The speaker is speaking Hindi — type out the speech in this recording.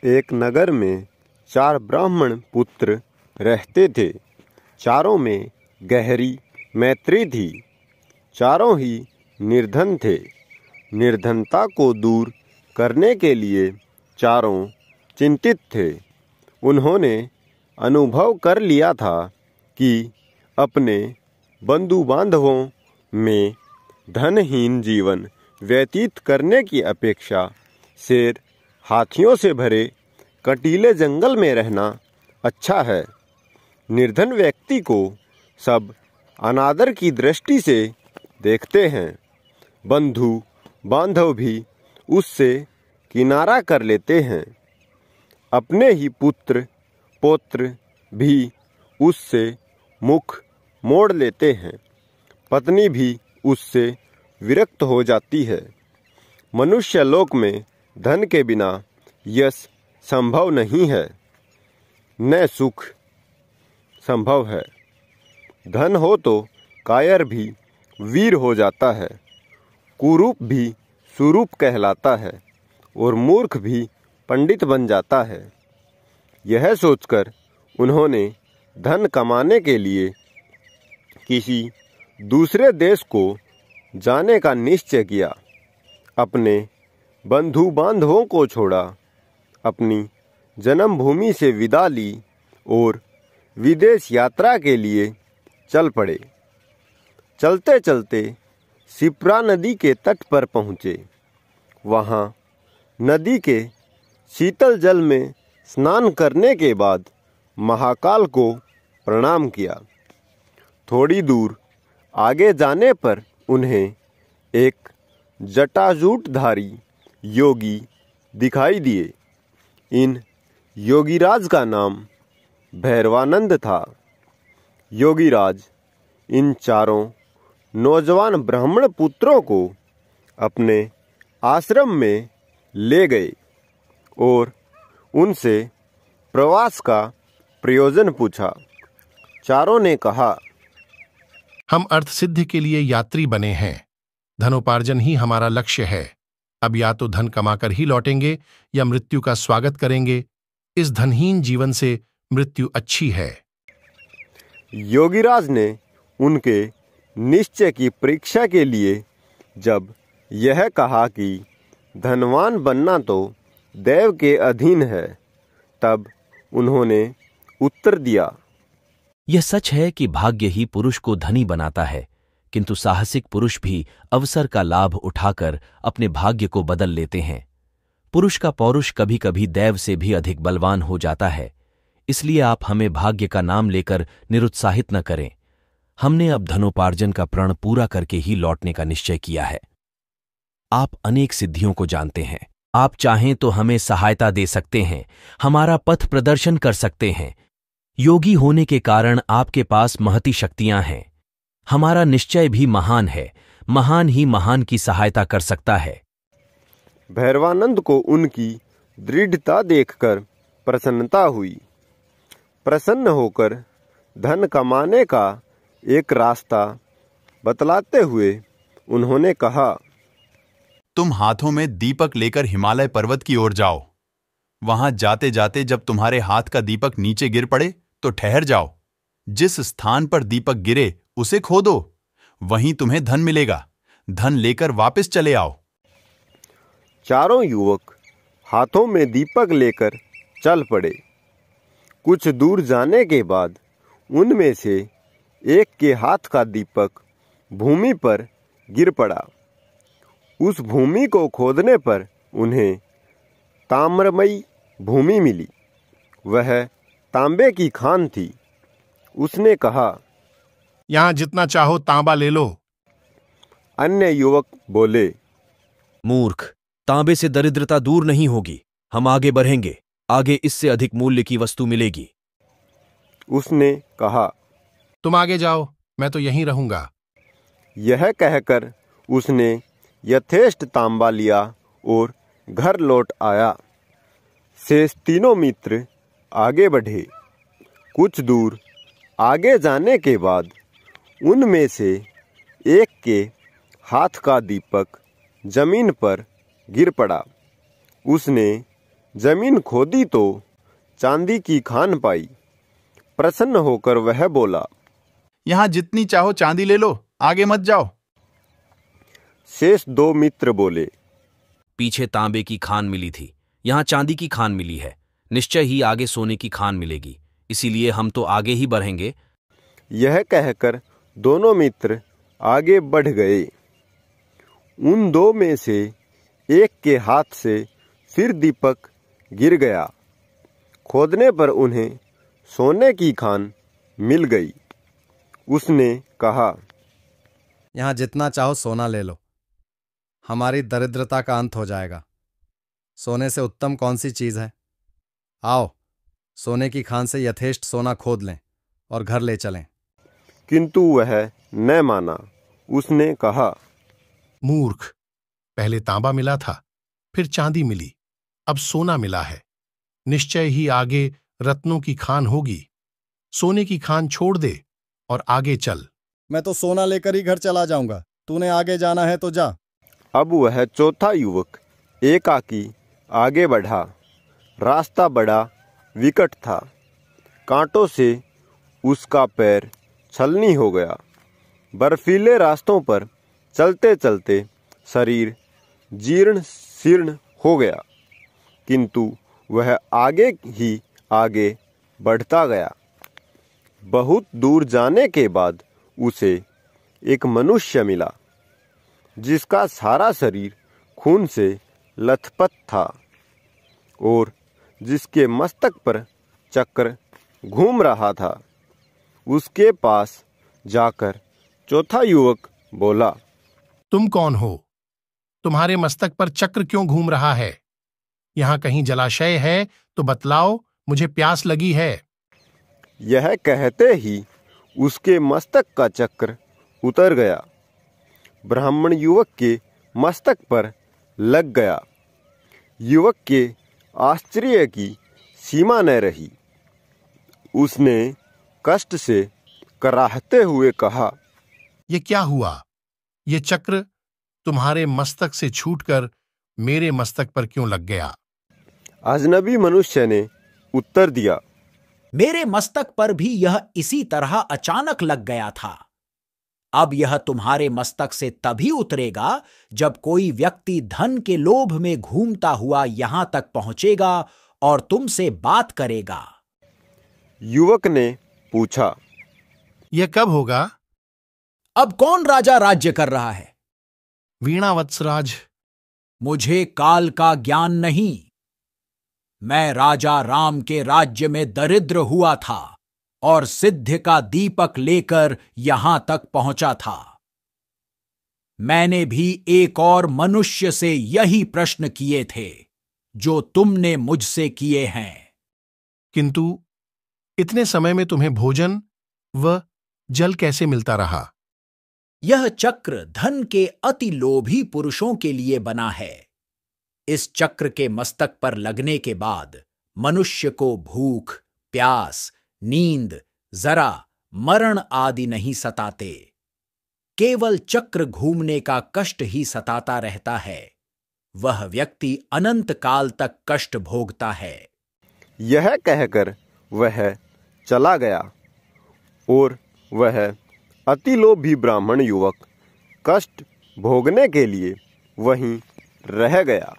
एक नगर में 4 ब्राह्मण पुत्र रहते थे। चारों में गहरी मैत्री थी। चारों ही निर्धन थे। निर्धनता को दूर करने के लिए चारों चिंतित थे। उन्होंने अनुभव कर लिया था कि अपने बंधु बांधवों में धनहीन जीवन व्यतीत करने की अपेक्षा शेर हाथियों से भरे कटीले जंगल में रहना अच्छा है। निर्धन व्यक्ति को सब अनादर की दृष्टि से देखते हैं। बंधु बांधव भी उससे किनारा कर लेते हैं। अपने ही पुत्र पौत्र भी उससे मुख मोड़ लेते हैं। पत्नी भी उससे विरक्त हो जाती है। मनुष्य लोक में धन के बिना यश संभव नहीं है, न सुख संभव है। धन हो तो कायर भी वीर हो जाता है, कुरूप भी सुरूप कहलाता है और मूर्ख भी पंडित बन जाता है। यह सोचकर उन्होंने धन कमाने के लिए किसी दूसरे देश को जाने का निश्चय किया। अपने बंधु बांधवों को छोड़ा, अपनी जन्मभूमि से विदा ली और विदेश यात्रा के लिए चल पड़े। चलते चलते शिप्रा नदी के तट पर पहुँचे। वहाँ नदी के शीतल जल में स्नान करने के बाद महाकाल को प्रणाम किया। थोड़ी दूर आगे जाने पर उन्हें एक जटाजूटधारी योगी दिखाई दिए। इन योगीराज का नाम भैरवानंद था। योगीराज इन चारों नौजवान ब्राह्मण पुत्रों को अपने आश्रम में ले गए और उनसे प्रवास का प्रयोजन पूछा। चारों ने कहा, हम अर्थ सिद्धि के लिए यात्री बने हैं। धनोपार्जन ही हमारा लक्ष्य है। अब या तो धन कमाकर ही लौटेंगे या मृत्यु का स्वागत करेंगे। इस धनहीन जीवन से मृत्यु अच्छी है। योगीराज ने उनके निश्चय की परीक्षा के लिए जब यह कहा कि धनवान बनना तो दैव के अधीन है, तब उन्होंने उत्तर दिया, यह सच है कि भाग्य ही पुरुष को धनी बनाता है, किंतु साहसिक पुरुष भी अवसर का लाभ उठाकर अपने भाग्य को बदल लेते हैं। पुरुष का पौरुष कभी कभी दैव से भी अधिक बलवान हो जाता है। इसलिए आप हमें भाग्य का नाम लेकर निरुत्साहित न करें। हमने अब धनोपार्जन का प्रण पूरा करके ही लौटने का निश्चय किया है। आप अनेक सिद्धियों को जानते हैं। आप चाहें तो हमें सहायता दे सकते हैं, हमारा पथ प्रदर्शन कर सकते हैं। योगी होने के कारण आपके पास महती शक्तियां हैं। हमारा निश्चय भी महान है। महान ही महान की सहायता कर सकता है। भैरवानंद को उनकी दृढ़ता देखकर प्रसन्नता हुई। प्रसन्न होकर धन कमाने का एक रास्ता बतलाते हुए उन्होंने कहा, तुम हाथों में दीपक लेकर हिमालय पर्वत की ओर जाओ। वहां जाते जाते जब तुम्हारे हाथ का दीपक नीचे गिर पड़े तो ठहर जाओ। जिस स्थान पर दीपक गिरे उसे खोदो, वहीं तुम्हें धन मिलेगा। धन लेकर वापस चले आओ। चारों युवक हाथों में दीपक लेकर चल पड़े। कुछ दूर जाने के बाद उनमें से एक के हाथ का दीपक भूमि पर गिर पड़ा। उस भूमि को खोदने पर उन्हें ताम्रमयी भूमि मिली। वह तांबे की खान थी। उसने कहा, यहां जितना चाहो तांबा ले लो। अन्य युवक बोले, मूर्ख, तांबे से दरिद्रता दूर नहीं होगी। हम आगे बढ़ेंगे, आगे इससे अधिक मूल्य की वस्तु मिलेगी। उसने कहा, तुम आगे जाओ, मैं तो यहीं रहूंगा। यह कहकर उसने यथेष्ट तांबा लिया और घर लौट आया। शेष तीनों मित्र आगे बढ़े। कुछ दूर आगे जाने के बाद उनमें से एक के हाथ का दीपक जमीन पर गिर पड़ा। उसने जमीन खोदी तो चांदी की खान पाई। प्रसन्न होकर वह बोला, यहां जितनी चाहो चांदी ले लो, आगे मत जाओ। शेष 2 मित्र बोले, पीछे तांबे की खान मिली थी, यहां चांदी की खान मिली है, निश्चय ही आगे सोने की खान मिलेगी, इसीलिए हम तो आगे ही बढ़ेंगे। यह कहकर दोनों मित्र आगे बढ़ गए। उन 2 में से एक के हाथ से फिर दीपक गिर गया। खोदने पर उन्हें सोने की खान मिल गई। उसने कहा, यहां जितना चाहो सोना ले लो, हमारी दरिद्रता का अंत हो जाएगा। सोने से उत्तम कौन सी चीज है? आओ, सोने की खान से यथेष्ट सोना खोद लें और घर ले चलें। किंतु वह न माना। उसने कहा, मूर्ख, पहले तांबा मिला था, फिर चांदी मिली, अब सोना मिला है, निश्चय ही आगे रत्नों की खान होगी। सोने की खान छोड़ दे और आगे चल। मैं तो सोना लेकर ही घर चला जाऊंगा, तूने आगे जाना है तो जा। अब वह चौथा युवक एकाकी आगे बढ़ा। रास्ता बड़ा विकट था, कांटों से उसका पैर छलनी हो गया। बर्फीले रास्तों पर चलते चलते शरीर जीर्ण शीर्ण हो गया, किंतु वह आगे ही आगे बढ़ता गया। बहुत दूर जाने के बाद उसे एक मनुष्य मिला, जिसका सारा शरीर खून से लथपथ था और जिसके मस्तक पर चक्र घूम रहा था। उसके पास जाकर चौथा युवक बोला, तुम कौन हो? तुम्हारे मस्तक पर चक्र क्यों घूम रहा है? यहां कहीं जलाशय है तो बतलाओ, मुझे प्यास लगी है। यह कहते ही उसके मस्तक का चक्र उतर गया, ब्राह्मण युवक के मस्तक पर लग गया। युवक के आश्चर्य की सीमा न रही। उसने कष्ट से कराहते हुए कहा, ये क्या हुआ? ये चक्र तुम्हारे मस्तक से छूटकर मेरे मस्तक पर क्यों लग गया? अजनबी मनुष्य ने उत्तर दिया, मेरे मस्तक पर भी यह इसी तरह अचानक लग गया था। अब यह तुम्हारे मस्तक से तभी उतरेगा जब कोई व्यक्ति धन के लोभ में घूमता हुआ यहां तक पहुंचेगा और तुमसे बात करेगा। युवक ने पूछा, यह कब होगा? अब कौन राजा राज्य कर रहा है? वीणा वत्सराज। मुझे काल का ज्ञान नहीं। मैं राजा राम के राज्य में दरिद्र हुआ था और सिद्ध का दीपक लेकर यहां तक पहुंचा था। मैंने भी एक और मनुष्य से यही प्रश्न किए थे जो तुमने मुझसे किए हैं। किंतु इतने समय में तुम्हें भोजन व जल कैसे मिलता रहा? यह चक्र धन के अति लोभी पुरुषों के लिए बना है। इस चक्र के मस्तक पर लगने के बाद मनुष्य को भूख, प्यास, नींद, जरा, मरण आदि नहीं सताते। केवल चक्र घूमने का कष्ट ही सताता रहता है। वह व्यक्ति अनंत काल तक कष्ट भोगता है। यह कहकर वह चला गया और वह अतिलोभी ब्राह्मण युवक कष्ट भोगने के लिए वहीं रह गया।